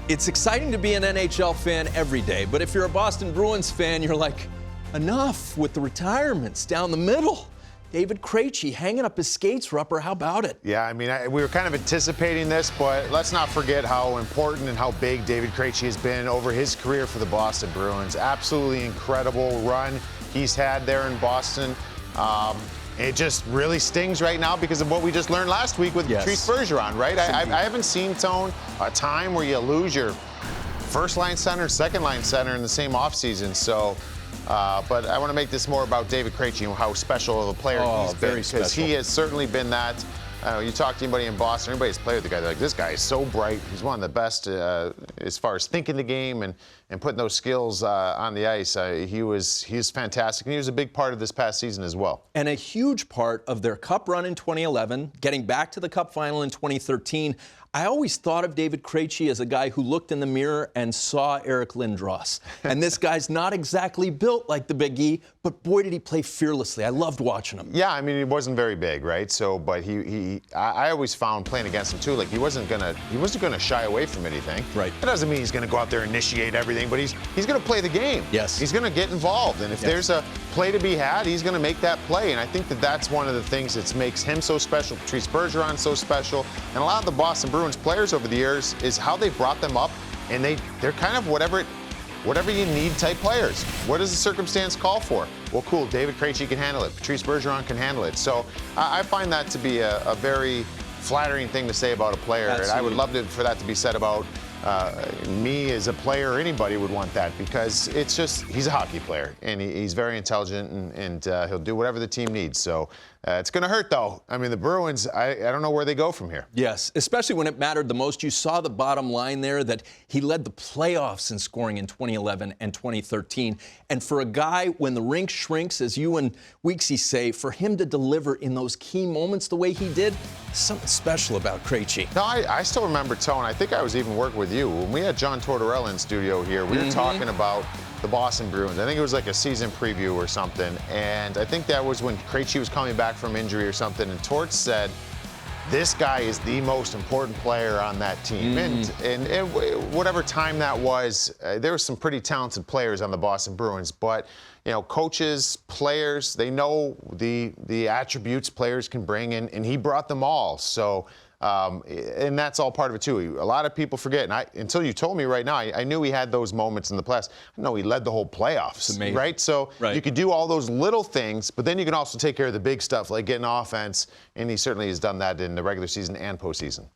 It's exciting to be an NHL fan every day, but if you're a Boston Bruins fan, you're like, enough with the retirements down the middle. David Krejci hanging up his skates, Rupper, how about it? Yeah, I mean, we were kind of anticipating this, but let's not forget how important and how big David Krejci has been over his career for the Boston Bruins. Absolutely incredible run he's had there in Boston. It just really stings right now because of what we just learned last week with Patrice Bergeron, right? I haven't seen, Tone, a time where you lose your first-line center, second-line center in the same offseason. So, but I want to make this more about David Krejci and how special of a player he's been. Because he has certainly been that. You talk to anybody in Boston, everybody's played with the guy. They're like, this guy is so bright. He's one of the best as far as thinking the game and putting those skills on the ice. He's fantastic, and he was a big part of this past season as well. And a huge part of their Cup run in 2011, getting back to the Cup final in 2013. I always thought of David Krejci as a guy who looked in the mirror and saw Eric Lindros. And this guy's not exactly built like the Big E, but boy, did he play fearlessly. I loved watching him. Yeah, I mean, he wasn't very big, right? So, but I always found playing against him too, like he wasn't gonna shy away from anything. Right. That doesn't mean he's gonna go out there and initiate everything, but he's gonna play the game. Yes. He's gonna get involved, and if there's a play to be had, he's gonna make that play. And I think that's one of the things that makes him so special, Patrice Bergeron so special, and a lot of the Boston Bruins players over the years is how they brought them up, and they're kind of whatever you need type players. What does the circumstance call for? Well, cool, David Krejci can handle it. Patrice Bergeron can handle it. So I find that to be a very flattering thing to say about a player. Absolutely. And I would love for that to be said about me as a player, or anybody would want that, because it's just, he's a hockey player, and he's very intelligent, and he'll do whatever the team needs. So it's going to hurt, though. I mean, the Bruins, I don't know where they go from here. Yes, especially when it mattered the most. You saw the bottom line there, that he led the playoffs in scoring in 2011 and 2013. And for a guy, when the rink shrinks, as you and Weeksy say, for him to deliver in those key moments the way he did, something special about Krejci. No, I still remember, Tone, I think I was even working with you. When we had John Tortorella in studio here, we were talking about the Boston Bruins. I think it was like a season preview or something. And I think that was when Krejci was coming back from injury or something. And Torts said, this guy is the most important player on that team. And whatever time that was, there were some pretty talented players on the Boston Bruins. But, you know, coaches, players, they know the attributes players can bring in, and he brought them all. So, and that's all part of it, too. A lot of people forget, and until you told me right now, I knew he had those moments in the playoffs. I know he led the whole playoffs, right? So you could do all those little things, but then you can also take care of the big stuff, like getting offense, and he certainly has done that in the regular season and postseason.